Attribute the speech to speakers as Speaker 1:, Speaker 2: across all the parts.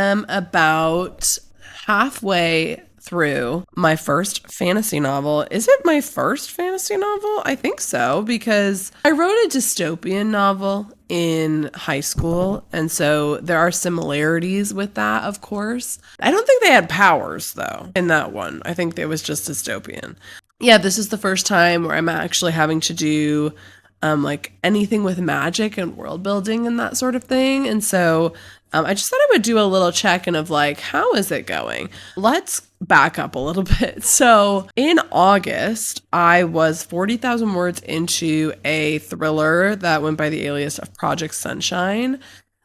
Speaker 1: am about halfway through my first fantasy novel. Is it my first fantasy novel? I think so, because I wrote a dystopian novel in high school, and so there are similarities with that, of course. I don't think they had powers, though, in that one. I think it was just dystopian. Yeah, this is the first time where I'm actually having to do like anything with magic and world building and that sort of thing. And so I just thought I would do a little check-in of like, how is it going? Let's back up a little bit. So in August, I was 40,000 words into a thriller that went by the alias of Project Sunshine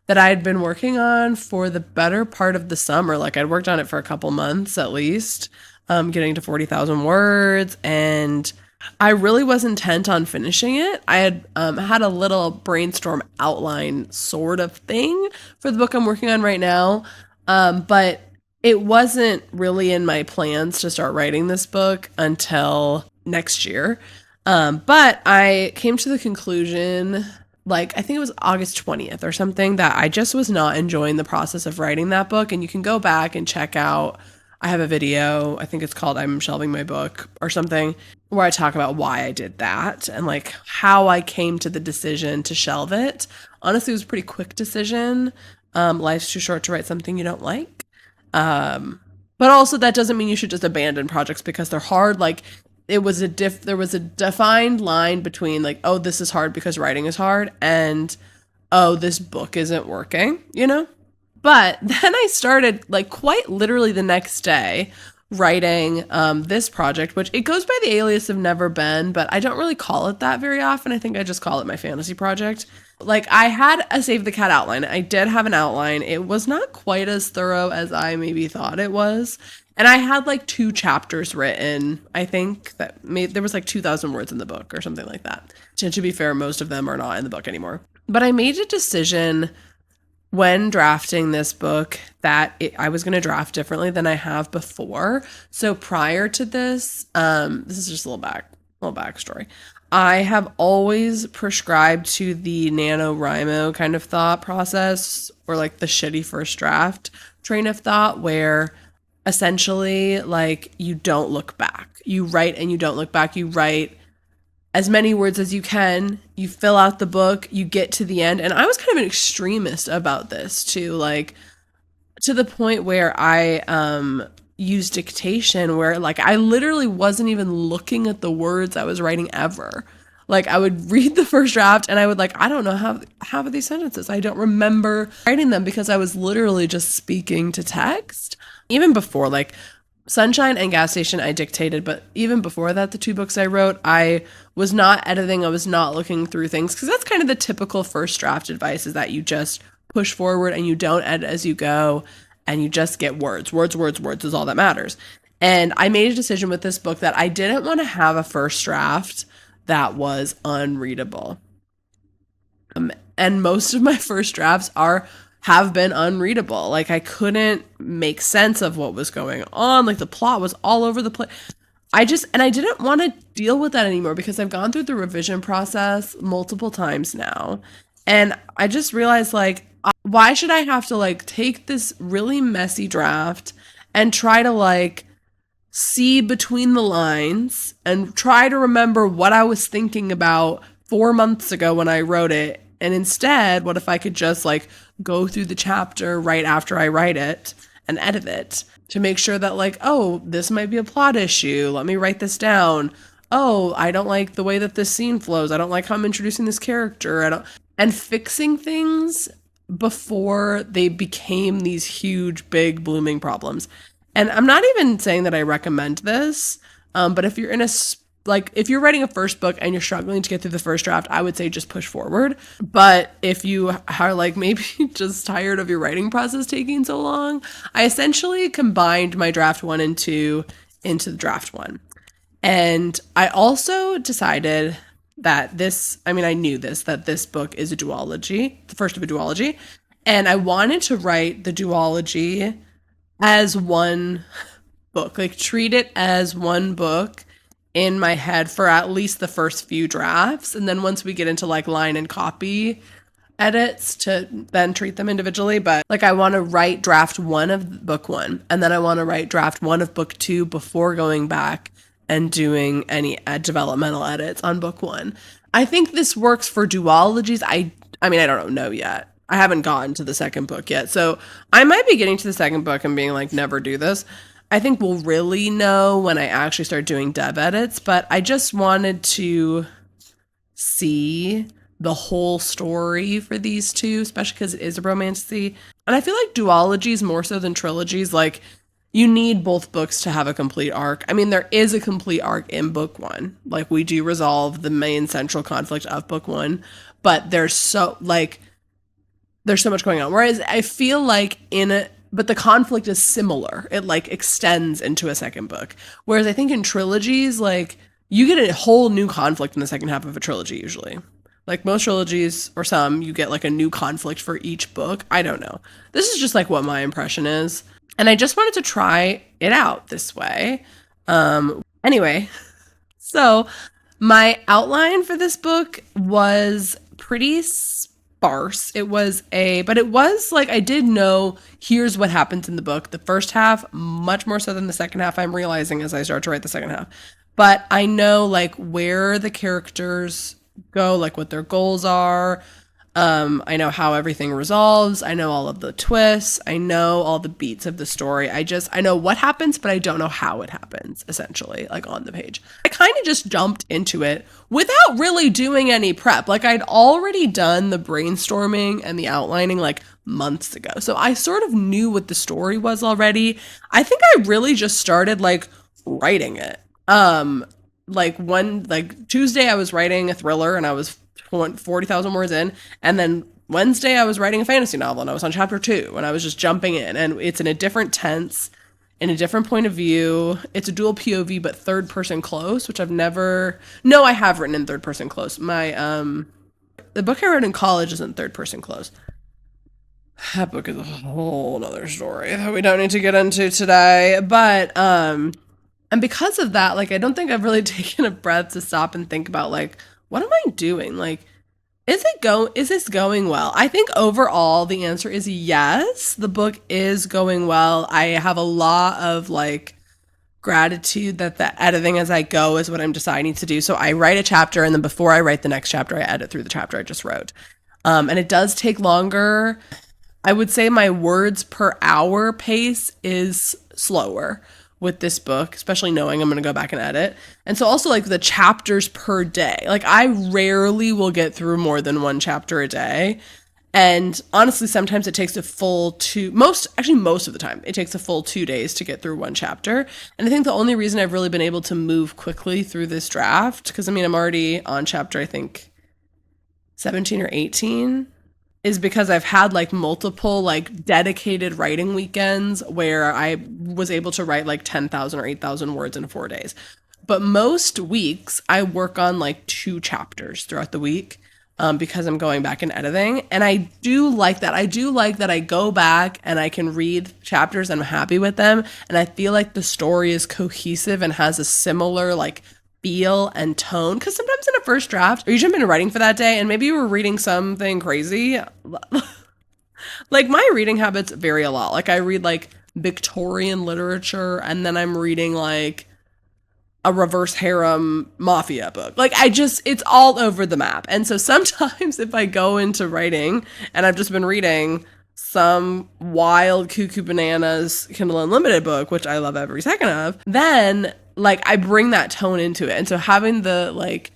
Speaker 1: that I had been working on for the better part of the summer. Like I'd worked on it for a couple months at least, getting to 40,000 words, and I really was intent on finishing it. I had had a little brainstorm outline sort of thing for the book I'm working on right now, but it wasn't really in my plans to start writing this book until next year. But I came to the conclusion, like, I think it was August 20th or something, that I just was not enjoying the process of writing that book. And you can go back and check out, I have a video, I think it's called I'm Shelving My Book or something, where I talk about why I did that and like how I came to the decision to shelve it. Honestly, it was a pretty quick decision. Life's too short to write something you don't like. But also that doesn't mean you should just abandon projects because they're hard. Like there was a defined line between like, oh, this is hard because writing is hard, and oh, this book isn't working, you know? But then I started, like, quite literally the next day writing this project, which it goes by the alias of Never Been, but I don't really call it that very often. I think I just call it my fantasy project. Like, I had a Save the Cat outline. I did have an outline. It was not quite as thorough as I maybe thought it was. And I had, like, 2 chapters written. I think that there was, like, 2,000 words in the book or something like that. To be fair, most of them are not in the book anymore. But I made a decision when drafting this book that I was going to draft differently than I have before. So prior to this, this is just a little backstory. I have always prescribed to the nanowrimo kind of thought process, or like the shitty first draft train of thought, where essentially like you don't look back. You write and you don't look back. You write as many words as you can, you fill out the book, you get to the end. And I was kind of an extremist about this too, like to the point where I used dictation, where like I literally wasn't even looking at the words I was writing ever. Like I would read the first draft and I would like, I don't know half of these sentences. I don't remember writing them because I was literally just speaking to text. Even before, like Sunshine and Gas Station I dictated, but even before that, the 2 books I wrote, I was not editing, I was not looking through things, because that's kind of the typical first draft advice, is that you just push forward and you don't edit as you go, and you just get words is all that matters. And I made a decision with this book that I didn't want to have a first draft that was unreadable. And most of my first drafts have been unreadable. Like I couldn't make sense of what was going on. Like the plot was all over the place. I didn't want to deal with that anymore because I've gone through the revision process multiple times now. And I just realized like, why should I have to like take this really messy draft and try to like see between the lines and try to remember what I was thinking about 4 months ago when I wrote it. And instead, what if I could just like go through the chapter right after I write it and edit it to make sure that like, oh, this might be a plot issue. Let me write this down. Oh, I don't like the way that this scene flows. I don't like how I'm introducing this character. And fixing things before they became these huge, big, blooming problems. And I'm not even saying that I recommend this, but if you're if you're writing a first book and you're struggling to get through the first draft, I would say just push forward. But if you are like maybe just tired of your writing process taking so long, I essentially combined my draft 1 and 2 into the draft 1. And I also decided that I knew that this book is a duology, the first of a duology. And I wanted to write the duology as one book, like treat it as one book in my head for at least the first few drafts. And then once we get into like line and copy, edits to then treat them individually, but like I want to write draft 1 of book 1, and then I want to write draft 1 of book 2 before going back and doing any developmental edits on book 1. I think this works for duologies. I mean, I don't know yet. I haven't gotten to the second book yet. So I might be getting to the second book and being like, never do this. I think we'll really know when I actually start doing dev edits, but I just wanted to see the whole story for these two, especially because it is a romantasy. And I feel like duologies more so than trilogies, like you need both books to have a complete arc. I mean, there is a complete arc in book 1. Like we do resolve the main central conflict of book 1, but there's so much going on. Whereas I feel like but the conflict is similar. It like extends into a second book. Whereas I think in trilogies, like you get a whole new conflict in the second half of a trilogy usually. Like most trilogies, or some, you get like a new conflict for each book. I don't know. This is just like what my impression is. And I just wanted to try it out this way. Anyway, so my outline for this book was pretty sparse. But it was like, I did know here's what happens in the book. The first half, much more so than the second half, I'm realizing as I start to write the second half. But I know like where the characters go, like what their goals are. I know how everything resolves. I know all of the twists. I know all the beats of the story. I know what happens, but I don't know how it happens, essentially, like on the page. I kind of just jumped into it without really doing any prep. Like I'd already done the brainstorming and the outlining like months ago. So I sort of knew what the story was already. I think I really just started like writing it. Like Tuesday I was writing a thriller and I was 40,000 words in, and then Wednesday I was writing a fantasy novel and I was on chapter 2 and I was just jumping in, and it's in a different tense, in a different point of view. It's a dual POV but third person close, which I have written in third person close. My the book I wrote in college isn't third person close. That book is a whole other story that we don't need to get into today, but and because of that, like I don't think I've really taken a breath to stop and think about like, what am I doing? Like, is this going well? I think overall the answer is yes. The book is going well. I have a lot of like gratitude that the editing as I go is what I'm deciding to do. So I write a chapter, and then before I write the next chapter, I edit through the chapter I just wrote. And it does take longer. I would say my words per hour pace is slower with this book, especially knowing I'm going to go back and edit. And so also like the chapters per day, like I rarely will get through more than 1 chapter a day. And honestly, sometimes it takes most of the time, it takes a full 2 days to get through 1 chapter. And I think the only reason I've really been able to move quickly through this draft, because I mean, I'm already on chapter, I think 17 or 18, is because I've had like multiple like dedicated writing weekends where I was able to write like 10,000 or 8,000 words in 4 days. But most weeks I work on like 2 chapters throughout the week because I'm going back and editing. And I do like that. I do like that I go back and I can read chapters and I'm happy with them. And I feel like the story is cohesive and has a similar like feel and tone, because sometimes in a first draft, or you jump into writing for that day and maybe you were reading something crazy. Like my reading habits vary a lot. Like I read like Victorian literature and then I'm reading like a reverse harem mafia book. Like it's all over the map. And so sometimes if I go into writing and I've just been reading some wild cuckoo bananas Kindle Unlimited book, which I love every second of, then like I bring that tone into it. And so having the like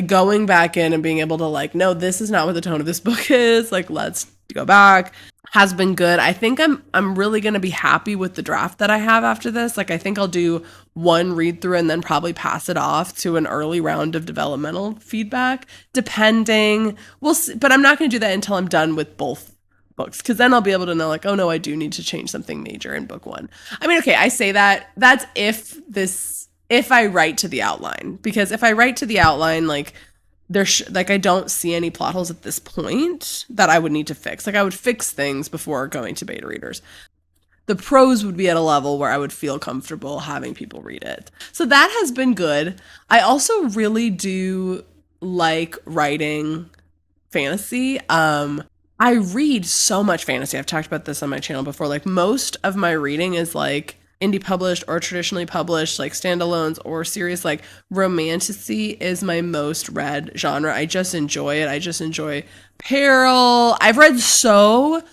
Speaker 1: going back in and being able to like, no, this is not what the tone of this book is. Like, let's go back, has been good. I think I'm really going to be happy with the draft that I have after this. Like, I think I'll do 1 read through and then probably pass it off to an early round of developmental feedback, depending. We'll see, but I'm not going to do that until I'm done with both books, because then I'll be able to know like, oh no, I do need to change something major in book 1. I mean, okay, I say that's if I write to the outline, because if I write to the outline, like I don't see any plot holes at this point that I would need to fix. Like I would fix things before going to beta readers. The prose would be at a level where I would feel comfortable having people read it. So that has been good. I also really do like writing fantasy. I read so much fantasy. I've talked about this on my channel before. Like most of my reading is like indie published or traditionally published, like standalones or series. Like romantasy is my most read genre. I just enjoy it. I just enjoy peril. I've read so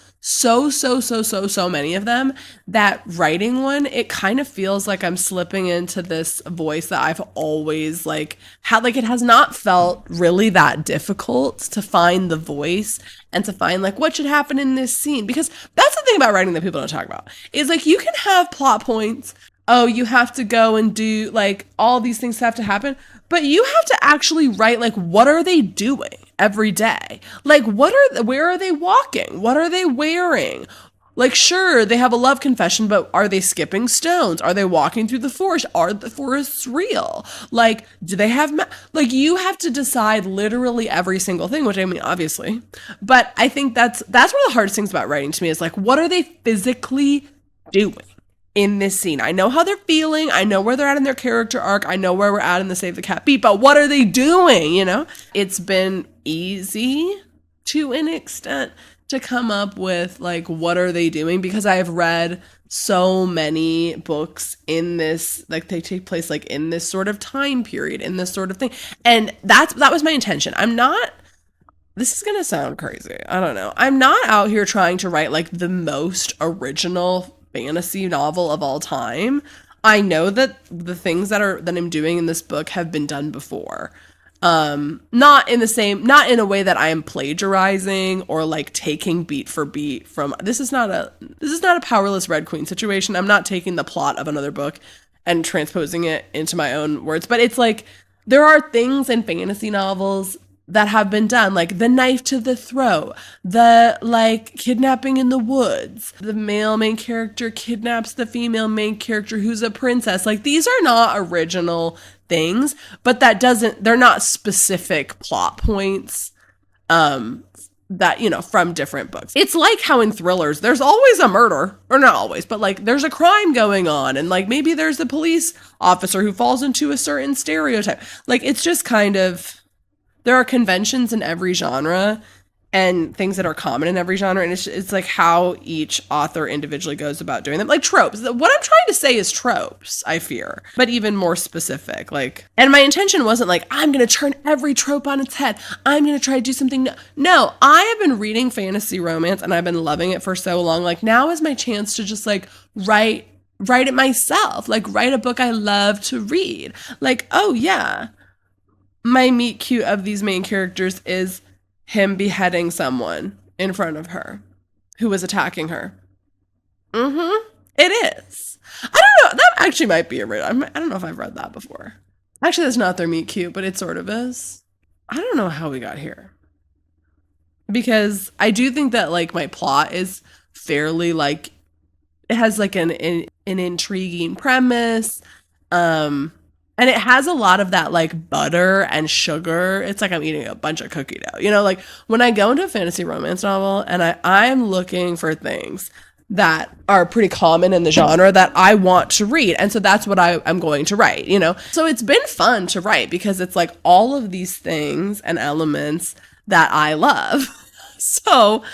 Speaker 1: many of them that writing one, it kind of feels like I'm slipping into this voice that I've always like had. Like it has not felt really that difficult to find the voice and to find like what should happen in this scene, because that's the thing about writing that people don't talk about is like you can have plot points. Oh, you have to go and do like all these things have to happen, but you have to actually write like what are they doing every day? Like where are they walking? What are they wearing? Like sure, they have a love confession, but are they skipping stones? Are they walking through the forest? Are the forests real? Like do they have like you have to decide literally every single thing, which I mean obviously. But I think that's one of the hardest things about writing to me is like what are they physically doing in this scene? I know how they're feeling. I know where they're at in their character arc. I know where we're at in the Save the Cat beat, but what are they doing? You know, it's been easy to an extent to come up with like, what are they doing? Because I have read so many books in this, like they take place like in this sort of time period, in this sort of thing. And that was my intention. This is going to sound crazy. I don't know. I'm not out here trying to write like the most original fantasy novel of all time. I know that the things that I'm doing in this book have been done before. Not in a way that I am plagiarizing or like taking beat for beat from, this is not a Powerless Red Queen situation. I'm not taking the plot of another book and transposing it into my own words, but it's like, there are things in fantasy novels that have been done, like the knife to the throat, the like kidnapping in the woods, the male main character kidnaps the female main character who's a princess. Like these are not original things, but they're not specific plot points that, you know, from different books. It's like how in thrillers, there's always a murder, or not always, but like there's a crime going on, and like maybe there's a police officer who falls into a certain stereotype. Like it's just kind of, there are conventions in every genre and things that are common in every genre. And it's like how each author individually goes about doing them. Like tropes. What I'm trying to say is tropes, I fear, but even more specific. Like, and my intention wasn't like, I'm going to turn every trope on its head. I'm going to try to do something. No, I have been reading fantasy romance and I've been loving it for so long. Like now is my chance to just like write it myself. Like write a book I love to read. Like, oh yeah, my meet cute of these main characters is him beheading someone in front of her who was attacking her. It is. I don't know. That actually might be a read. I don't know if I've read that before. Actually, that's not their meet cute, but it sort of is. I don't know how we got here. Because I do think that like my plot is fairly like, it has like an intriguing premise. And it has a lot of that like butter and sugar. It's like I'm eating a bunch of cookie dough. You know, like when I go into a fantasy romance novel and I'm looking for things that are pretty common in the genre that I want to read. And so that's what I'm going to write, you know? So it's been fun to write because it's like all of these things and elements that I love. So,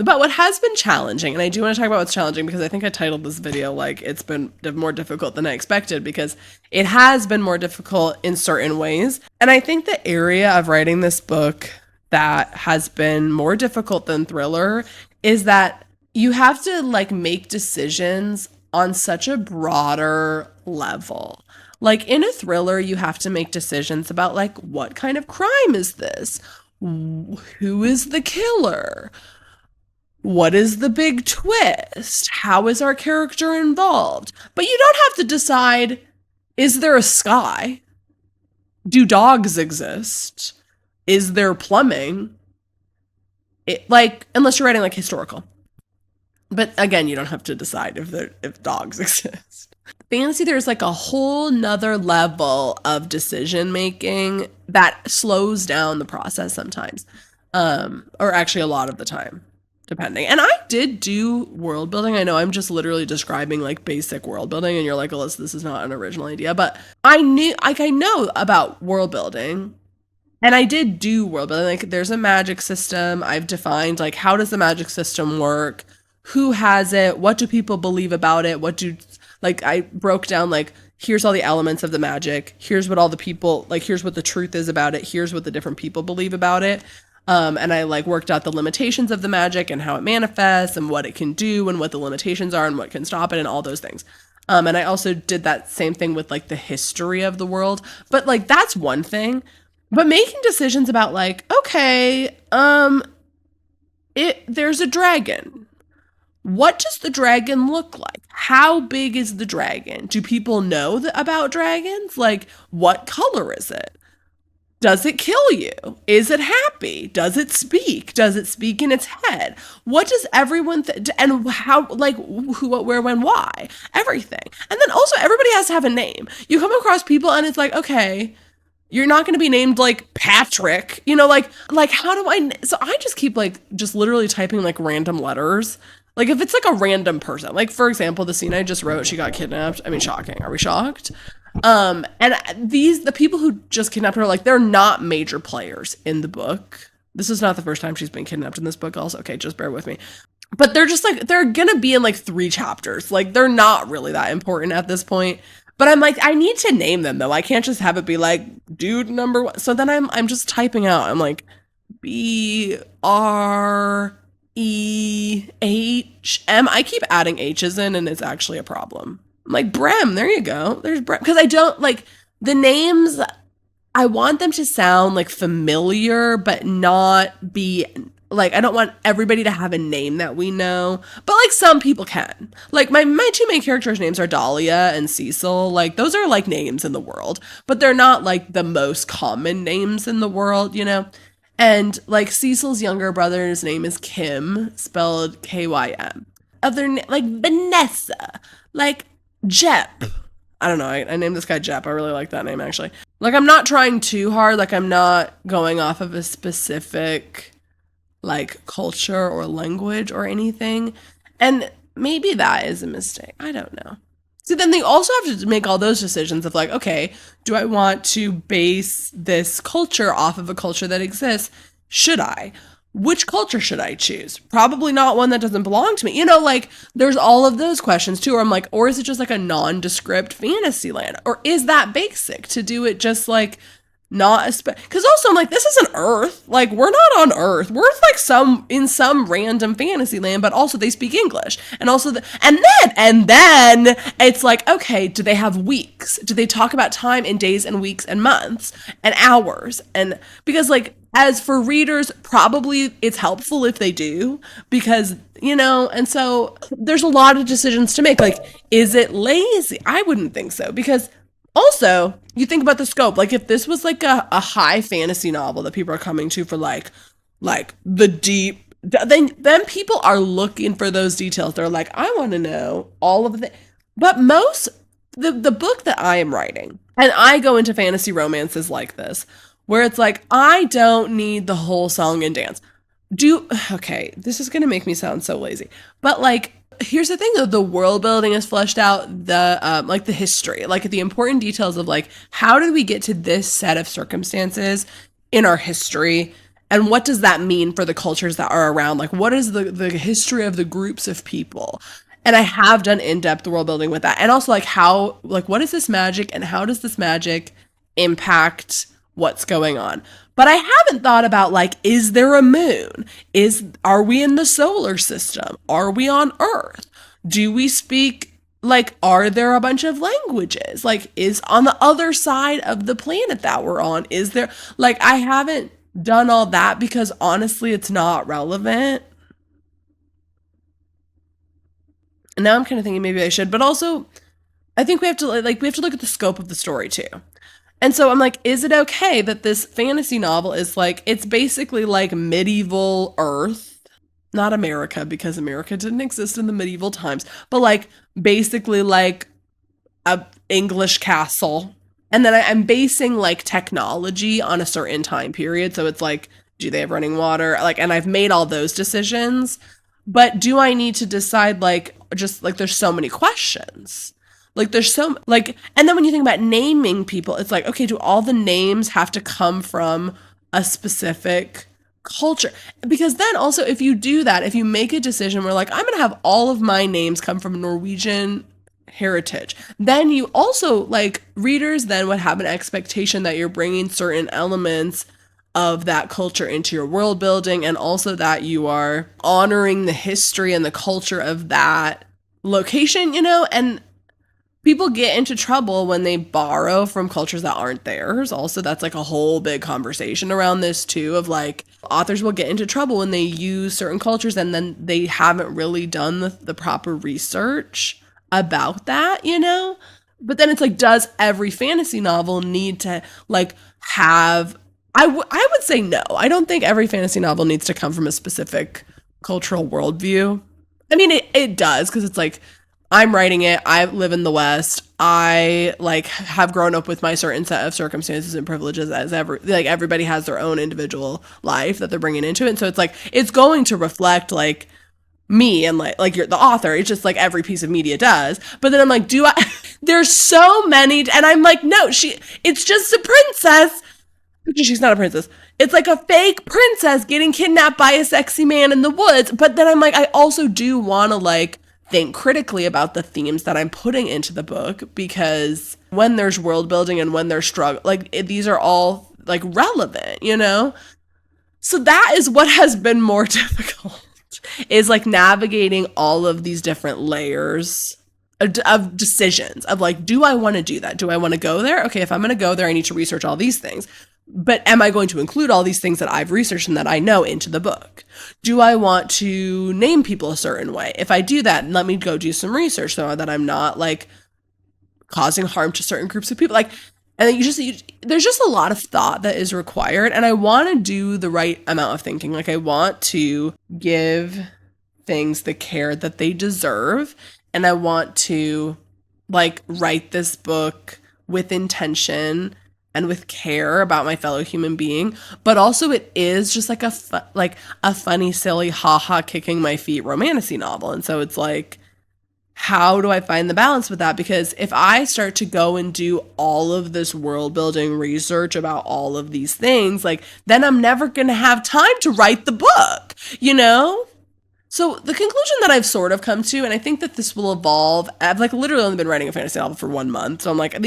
Speaker 1: but what has been challenging, and I do want to talk about what's challenging because I think I titled this video like it's been more difficult than I expected, because it has been more difficult in certain ways. And I think the area of writing this book that has been more difficult than thriller is that you have to like make decisions on such a broader level. Like in a thriller, you have to make decisions about like, what kind of crime is this? Who is the killer? What is the big twist? How is our character involved? But you don't have to decide, is there a sky? Do dogs exist? Is there plumbing? Like, unless you're writing like historical. But again, you don't have to decide if dogs exist. Fantasy, there's like a whole nother level of decision making that slows down the process sometimes. Or actually a lot of the time. Depending. And I did do world building. I know I'm just literally describing like basic world building and you're like, Alyssa, this is not an original idea. But I know about world building And I did do world building. Like, there's a magic system. I've defined, like, how does the magic system work? Who has it? What do people believe about it? Like, I broke down, like, here's all the elements of the magic. Here's what all the people, like, here's what the truth is about it. Here's what the different people believe about it. And I, like, worked out the limitations of the magic and how it manifests and what it can do and what the limitations are and what can stop it and all those things. And I also did that same thing with, like, the history of the world. But, like, that's one thing. But making decisions about, like, okay, there's a dragon. What does the dragon look like? How big is the dragon? Do people know about dragons? Like, what color is it? Does it kill you? Is it happy? Does it speak? Does it speak in its head? What does everyone and how, like, who, what, where, when, why? Everything. And then also everybody has to have a name. You come across people and it's like, okay, you're not going to be named like Patrick, you know, like how do so I just keep like just literally typing like random letters. Like if it's like a random person, like for example, the scene I just wrote, she got kidnapped. I mean, shocking. Are we shocked? And the people who just kidnapped her, like, they're not major players in the book. This is not the first time she's been kidnapped in this book also. Okay, just bear with me. But they're just like, they're gonna be in like 3 chapters. Like, they're not really that important at this point. But I'm like, I need to name them though. I can't just have it be like dude number 1. So then I'm just typing out. I'm like BREHM. I keep adding H's in and it's actually a problem. I'm like, Brem, there you go. There's Brem. Because I don't like the names. I want them to sound like familiar, but not be like, I don't want everybody to have a name that we know, but like some people can. Like my 2 main characters' names are Dahlia and Cecil. Like those are like names in the world, but they're not like the most common names in the world, you know? And like Cecil's younger brother's name is Kim, spelled Kym. Like Vanessa, like Jep. I don't know. I named this guy Jep. I really like that name actually. Like I'm not trying too hard. Like I'm not going off of a specific like culture or language or anything. And maybe that is a mistake. I don't know. So then they also have to make all those decisions of like, okay, do I want to base this culture off of a culture that exists? Should I? Which culture should I choose? Probably not one that doesn't belong to me. You know, like there's all of those questions too. Or I'm like, or is it just like a nondescript fantasy land? Or is that basic to do it just like not because also I'm like, this isn't Earth. Like we're not on Earth. We're like in some random fantasy land, but also they speak English. And also and then it's like, okay, do they have weeks? Do they talk about time in days and weeks and months and hours? And because like as for readers, probably it's helpful if they do because, you know, and so there's a lot of decisions to make. Like, is it lazy? I wouldn't think so because also, you think about the scope. Like, if this was like a high fantasy novel that people are coming to for like the deep, then people are looking for those details. They're like, I want to know all of the. But the book that I am writing, and I go into fantasy romances like this, where it's like I don't need the whole song and dance. Okay, this is gonna make me sound so lazy, but like. Here's the thing though, the world building is fleshed out, the like the history, like the important details of like how did we get to this set of circumstances in our history and what does that mean for the cultures that are around, like what is the history of the groups of people. And I have done in-depth world building with that, and also like how, like what is this magic and how does this magic impact what's going on. But I haven't thought about like, is there a moon? Are we in the solar system? Are we on Earth? Do we speak, like, are there a bunch of languages? Like, is on the other side of the planet that we're on, is there, like, I haven't done all that because honestly, it's not relevant. And now I'm kind of thinking maybe I should, but also I think we have to look at the scope of the story too. And so I'm like, is it okay that this fantasy novel is like, it's basically like medieval Earth, not America, because America didn't exist in the medieval times, but like basically like a English castle. And then I'm basing like technology on a certain time period. So it's like, do they have running water? Like, and I've made all those decisions, but do I need to decide like, just like, there's so many questions. Like there's so like, and then when you think about naming people, it's like, okay, do all the names have to come from a specific culture. Because then also, if you do that, if you make a decision where like, I'm going to have all of my names come from Norwegian heritage, then you also, like, readers then would have an expectation that you're bringing certain elements of that culture into your world building, and also that you are honoring the history and the culture of that location, you know? And people get into trouble when they borrow from cultures that aren't theirs. Also, that's like a whole big conversation around this too, of like, authors will get into trouble when they use certain cultures and then they haven't really done the proper research about that, you know? But then it's like, does every fantasy novel need to like have, I would say no. I don't think every fantasy novel needs to come from a specific cultural worldview. I mean, it does, because it's like, I'm writing it. I live in the West. I like have grown up with my certain set of circumstances and privileges, as everybody has their own individual life that they're bringing into it. And so it's like, it's going to reflect like me and like you're the author. It's just like every piece of media does. But then I'm like, there's so many. And I'm like, no, it's just a princess. She's not a princess. It's like a fake princess getting kidnapped by a sexy man in the woods. But then I'm like, I also do want to like think critically about the themes that I'm putting into the book, because when there's world building and when there's struggle, like these are all like relevant, you know? So that is what has been more difficult, is like navigating all of these different layers of decisions of like, do I want to do that? Do I want to go there? Okay, if I'm going to go there, I need to research all these things. But am I going to include all these things that I've researched and that I know into the book? Do I want to name people a certain way? If I do that, let me go do some research so that I'm not like causing harm to certain groups of people. Like, and then there's just a lot of thought that is required. And I want to do the right amount of thinking. Like, I want to give things the care that they deserve. And I want to like write this book with intention and with care about my fellow human being, but also it is just like a funny, silly, haha, kicking my feet romantasy novel. And so it's like, how do I find the balance with that? Because if I start to go and do all of this world building research about all of these things, like, then I'm never going to have time to write the book, you know? So the conclusion that I've sort of come to, and I think that this will evolve, I've like literally only been writing a fantasy novel for 1 month. So I'm like,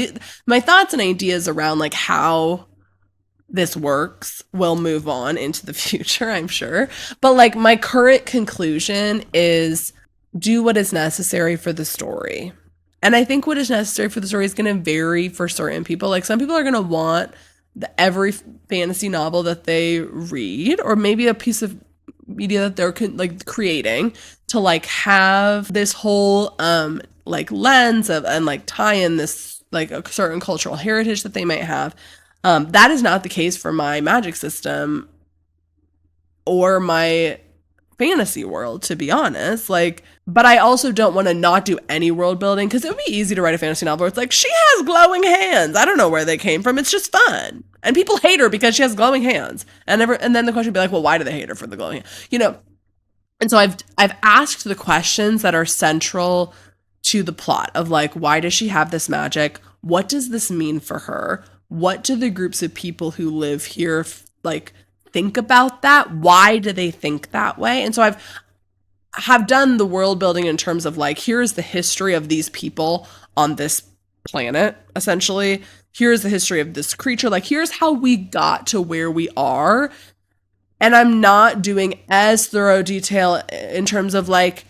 Speaker 1: my thoughts and ideas around like how this works will move on into the future, I'm sure. But like my current conclusion is, do what is necessary for the story. And I think what is necessary for the story is going to vary for certain people. Like, some people are going to want every fantasy novel that they read, or maybe a piece of media that they're like creating, to like have this whole like lens of and like tie in this like a certain cultural heritage that they might have. That is not the case for my magic system or my fantasy world, to be honest. Like, but I also don't want to not do any world building, because it would be easy to write a fantasy novel where it's like, she has glowing hands. I don't know where they came from. It's just fun. And people hate her because she has glowing hands. And then the question would be like, well, why do they hate her for the glowing hands? You know? And so I've asked the questions that are central to the plot of like, why does she have this magic? What does this mean for her? What do the groups of people who live here like think about that? Why do they think that way? And so have done the world building in terms of like, here's the history of these people on this planet, essentially. Here's the history of this creature. Like, here's how we got to where we are. And I'm not doing as thorough detail in terms of like,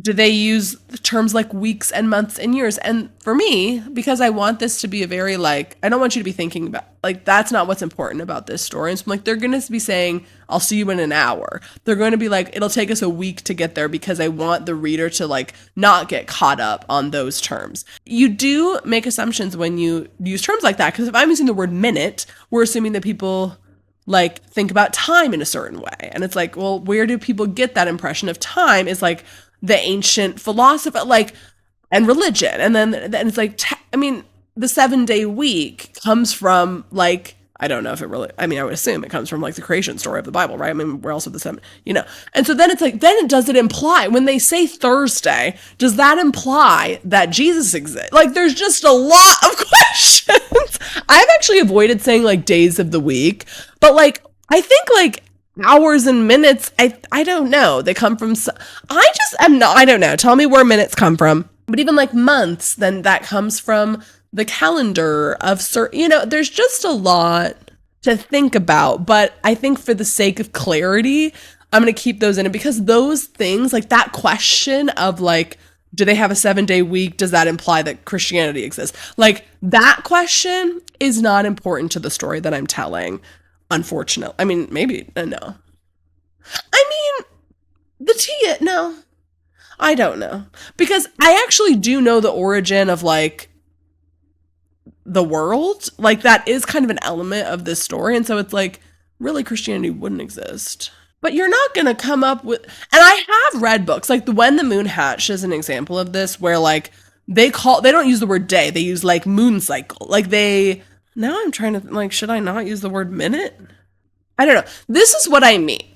Speaker 1: do they use terms like weeks and months and years? And for me, because I want this to be a very like, I don't want you to be thinking about like, that's not what's important about this story. And so I'm like, they're going to be saying, I'll see you in an hour. They're going to be like, it'll take us a week to get there, because I want the reader to like not get caught up on those terms. You do make assumptions when you use terms like that, because if I'm using the word minute, we're assuming that people like think about time in a certain way. And it's like, well, where do people get that impression of time? Is like the ancient philosophy, like, and religion. And then it's like, I mean, the 7-day week comes from like I don't know if it really, I mean, I would assume it comes from like the creation story of the Bible, right? I mean, we're also the same, you know. And so then it's like, then does it imply, when they say Thursday, does that imply that Jesus exists? Like, there's just a lot of questions. I've actually avoided saying like days of the week, but like, I think like hours and minutes, I don't know. They come from, I just am not, I don't know. Tell me where minutes come from. But even like months, then that comes from the calendar of certain, you know, there's just a lot to think about. But I think for the sake of clarity, I'm going to keep those in it, because those things, like that question of like, do they have a 7-day week? Does that imply that Christianity exists? Like that question is not important to the story that I'm telling, unfortunately. I mean, maybe, no. I mean, no, I don't know. Because I actually do know the origin of like the world. Like that is kind of an element of this story. And so it's like, really, Christianity wouldn't exist. But you're not going to come up with, and I have read books, like the When the Moon Hatched is an example of this, where like they don't use the word day, they use like moon cycle. Like now I'm trying to, like, should I not use the word minute? I don't know. This is what I mean.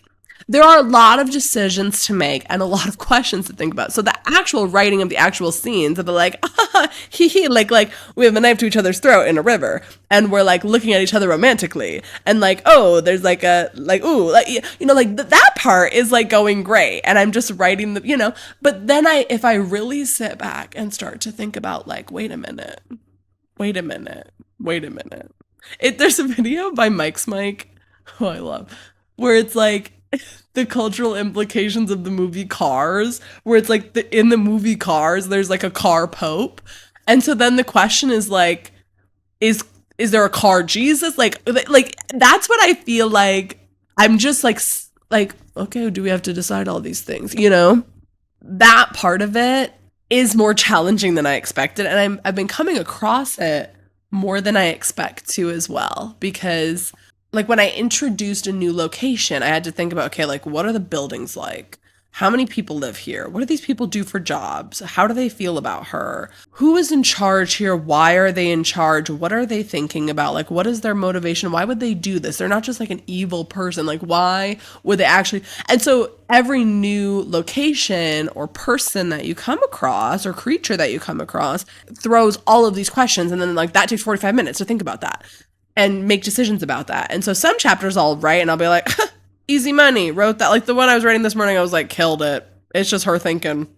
Speaker 1: There are a lot of decisions to make and a lot of questions to think about. So the actual writing of the actual scenes of the like, like we have a knife to each other's throat in a river and we're like looking at each other romantically and like, oh, there's like a, like, ooh, like, you know, like that part is like going great. And I'm just writing the, you know, but then if I really sit back and start to think about like, wait a minute. There's a video by Mike's Mike, who I love, where it's like, the cultural implications of the movie Cars, where it's like in the movie Cars, there's like a car pope. And so then the question is like, is there a car Jesus? Like that's what I feel like. I'm just like, okay, do we have to decide all these things? You know, that part of it is more challenging than I expected. And I've been coming across it more than I expect to as well, because like when I introduced a new location, I had to think about, okay, like what are the buildings like? How many people live here? What do these people do for jobs? How do they feel about her? Who is in charge here? Why are they in charge? What are they thinking about? Like, what is their motivation? Why would they do this? They're not just like an evil person. Like, why would they actually? And so every new location or person that you come across or creature that you come across throws all of these questions. And then like that takes 45 minutes to think about that and make decisions about that. And so some chapters I'll write and I'll be like, easy money, wrote that. Like the one I was writing this morning, I was like, killed it. It's just her thinking.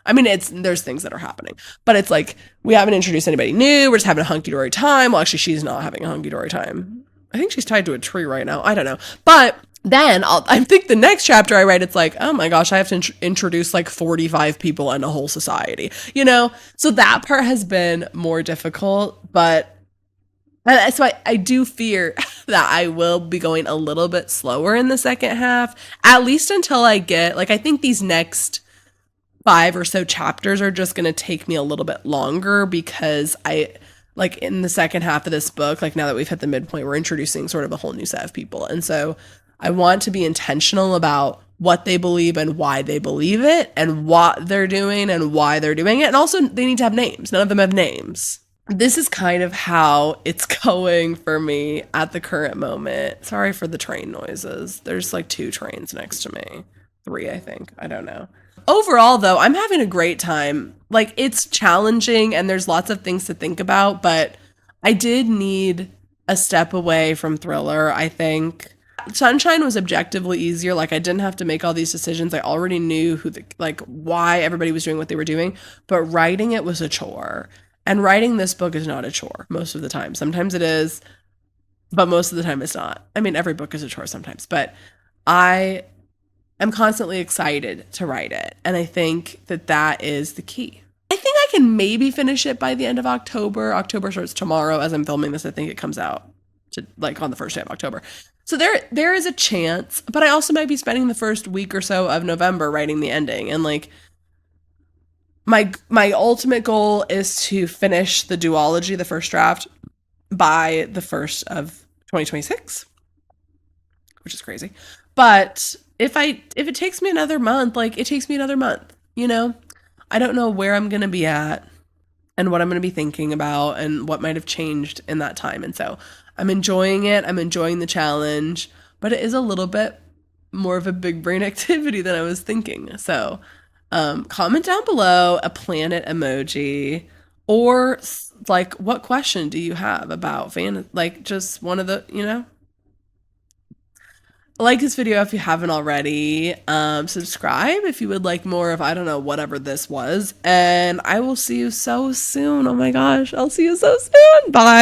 Speaker 1: I mean, there's things that are happening, but it's like, we haven't introduced anybody new. We're just having a hunky-dory time. Well, actually, she's not having a hunky-dory time. I think she's tied to a tree right now. I don't know. But then I think the next chapter I write, it's like, oh my gosh, I have to introduce like 45 people and a whole society, you know? So that part has been more difficult, but so I do fear that I will be going a little bit slower in the second half, at least until I get, like, I think these next 5 or so chapters are just going to take me a little bit longer, because like in the second half of this book, like now that we've hit the midpoint, we're introducing sort of a whole new set of people. And so I want to be intentional about what they believe and why they believe it and what they're doing and why they're doing it. And also they need to have names. None of them have names. This is kind of how it's going for me at the current moment. Sorry for the train noises. There's like 2 trains next to me. 3, I think. I don't know. Overall, though, I'm having a great time. Like, it's challenging and there's lots of things to think about, but I did need a step away from thriller, I think. Sunshine was objectively easier. Like, I didn't have to make all these decisions. I already knew why everybody was doing what they were doing, but writing it was a chore. And writing this book is not a chore most of the time. Sometimes it is, but most of the time it's not. I mean, every book is a chore sometimes, but I am constantly excited to write it. And I think that is the key. I think I can maybe finish it by the end of October. October starts tomorrow as I'm filming this. I think it comes out on the first day of October. So there is a chance, but I also might be spending the first week or so of November writing the ending. And like, my ultimate goal is to finish the duology, the first draft, by the 1st of 2026, which is crazy. But if it takes me another month, like it takes me another month, you know, I don't know where I'm going to be at. and what I'm going to be thinking about and what might have changed in that time. And so I'm enjoying it. I'm enjoying the challenge, but it is a little bit more of a big brain activity than I was thinking. So comment down below a planet emoji, or like, what question do you have about like just one of the, like this video if you haven't already. Subscribe if you would like more of, I don't know, whatever this was. And I will see you so soon. Oh my gosh, I'll see you so soon. Bye.